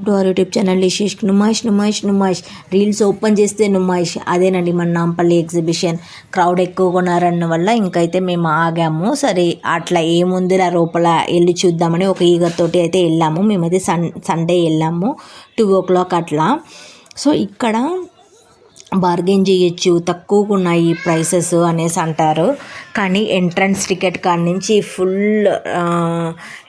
To our YouTube channel లిషీష్ Numaish reels open చేస్తే నుమాయిష్ అదేనండి మన నాంపల్లి ఎగ్జిబిషన్. క్రౌడ్ ఎక్కువగా ఉన్నారన్న వల్ల ఇంకైతే మేము ఆగాము. సరే అట్లా ఏముందిరా లోపల వెళ్ళి చూద్దామని ఒక ఈగతోటి అయితే వెళ్ళాము. మేమైతే సండే వెళ్ళాము 2 o'clock అట్లా. సో ఇక్కడ బార్గెన్ చేయొచ్చు, తక్కువగా ఉన్నాయి ప్రైసెస్ అనేసి అంటారు. కానీ ఎంట్రన్స్ టికెట్ కాడి నుంచి full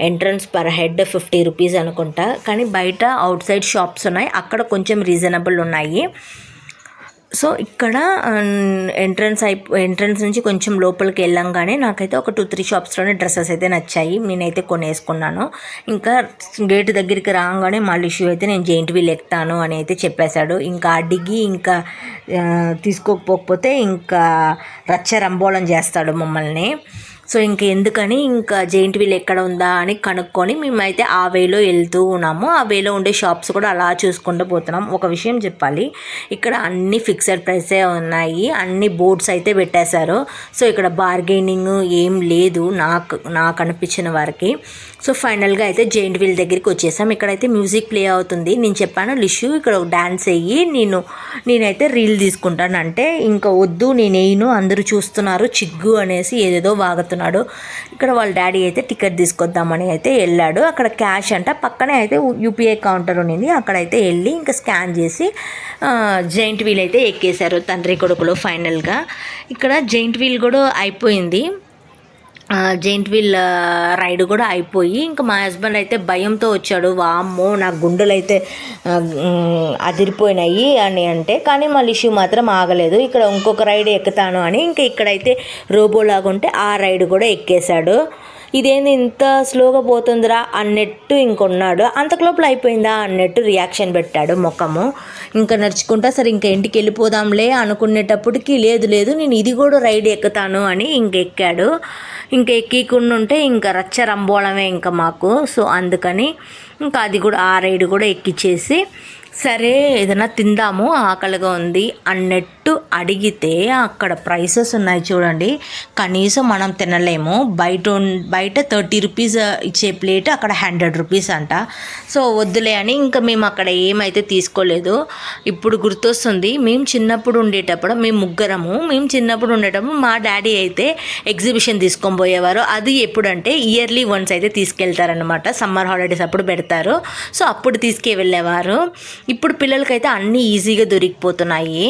entrance per head 50 rupees అనుకుంటా. కానీ బయట అవుట్ సైడ్ షాప్స్ ఉన్నాయి, అక్కడ కొంచెం రీజనబుల్ ఉన్నాయి. సో ఇక్కడ ఎంట్రన్స్ నుంచి కొంచెం లోపలికి వెళ్ళంగానే నాకైతే ఒక 2-3 షాప్స్లోనే డ్రెస్సెస్ అయితే నచ్చాయి. నేనైతే కొనేసుకున్నాను. ఇంకా గేట్ దగ్గరికి రాగానే మళ్ళీ ఇష్యూ అయితే నేను జెయింట్ వీల్ ఎక్కుతాను అని అయితే చెప్పేశాడు. ఇంకా అడిగి ఇంకా తీసుకోకపోతే ఇంకా రచ్చరంబోళం చేస్తాడు మమ్మల్ని. సో ఎందుకని ఇంకా జెయింట్ వీల్ ఎక్కడ ఉందా అని కనుక్కొని మేమైతే ఆ వేలో వెళ్తూ ఉన్నాము. ఆ వేలో ఉండే షాప్స్ కూడా అలా చూసుకుంటూ పోతున్నాం. ఒక విషయం చెప్పాలి, ఇక్కడ అన్ని ఫిక్స్డ్ ప్రైసే ఉన్నాయి, అన్ని బోర్డ్స్ అయితే పెట్టేశారు. సో ఇక్కడ బార్గెనింగ్ ఏం లేదు నాకు అనిపించిన వారికి. సో ఫైనల్గా అయితే జెయింట్ వీల్ దగ్గరికి వచ్చేసాం. ఇక్కడైతే మ్యూజిక్ ప్లే అవుతుంది. నేను చెప్పాను లిషు ఇక్కడ ఒక డ్యాన్స్ వేయి, నేనైతే రీల్ తీసుకుంటాను అంటే ఇంకా వద్దు నేను వేయను, అందరూ చూస్తున్నారు చిగ్గు అనేసి ఏదేదో వాగుతున్నాడు. ఇక్కడ వాళ్ళ డాడీ అయితే టికెట్ తీసుకొద్దామని అయితే వెళ్ళాడు. అక్కడ క్యాష్ అంట, పక్కనే అయితే యూపీఐ కౌంటర్ ఉన్నింది. అక్కడైతే వెళ్ళి ఇంకా స్కాన్ చేసి జెయింట్ వీల్ అయితే ఎక్కేశారు తండ్రి కొడుకులు. ఫైనల్గా ఇక్కడ జెయింట్ వీల్ కూడా అయిపోయింది. జెయింట్ వీల్ రైడ్ కూడా అయిపోయి ఇంకా మా హస్బెండ్ అయితే భయంతో వచ్చాడు. వామ్మో నా గుండెలు అయితే అదిరిపోయినాయి అని అంటే, కానీ మా లిషు మాత్రం ఆగలేదు. ఇక్కడ ఇంకొక రైడ్ ఎక్కుతాను అని ఇంకా ఇక్కడైతే రోబోలాగా ఉంటే ఆ రైడ్ కూడా ఎక్కేశాడు. ఇదేంది ఇంత స్లోగా పోతుందిరా అన్నట్టు ఇంకొన్నాడు. అంతకులోపల అయిపోయిందా అన్నట్టు రియాక్షన్ పెట్టాడు ముఖము. ఇంకా నడుచుకుంటా సరే ఇంకా ఇంటికి వెళ్ళిపోదాంలే అనుకునేటప్పటికి లేదు నేను ఇది కూడా రైడ్ ఎక్కుతాను అని ఇంకెక్కాడు. ఇంకా ఎక్కకుండా ఉంటే ఇంకా రచ్చరంబోళమే ఇంకా మాకు. సో అందుకని ఇంకా అది కూడా ఆ రైడ్ కూడా ఎక్కిచ్చేసి సరే ఏదైనా తిందాము ఆకలిగా ఉంది అన్నట్టు అడిగితే అక్కడ ప్రైసెస్ ఉన్నాయి చూడండి, కనీసం మనం తినలేము. బయట 30 రూపీస్ ఇచ్చే ప్లేట్ అక్కడ 100 రూపీస్ అంట. సో వద్దులే అని ఇంకా మేము అక్కడ ఏమైతే తీసుకోలేదు. ఇప్పుడు గుర్తొస్తుంది, మేము చిన్నప్పుడు ఉండేటప్పుడు మేము చిన్నప్పుడు ఉండేటప్పుడు మా డాడీ అయితే ఎగ్జిబిషన్ తీసుకొని పోయేవారు. అది ఎప్పుడంటే ఇయర్లీ వన్స్ అయితే తీసుకెళ్తారనమాట, సమ్మర్ హాలిడేస్ అప్పుడు పెడతారు. సో అప్పుడు తీసుకెళ్ళేవారు. ఇప్పుడు పిల్లలకైతే అన్నీ ఈజీగా దొరికిపోతున్నాయి.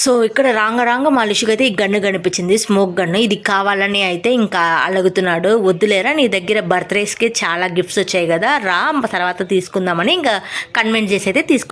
సో ఇక్కడ రాంగ మా లిషుకి అయితే ఈ గన్ను కనిపించింది, స్మోక్ గన్ను. ఇది కావాలని అయితే ఇంకా అడుగుతున్నాడు. వద్దులేరా నీ దగ్గర బర్త్డేస్కి చాలా గిఫ్ట్స్ వచ్చాయి కదా, రా తర్వాత తీసుకుందామని ఇంకా కన్విన్స్ చేసి అయితే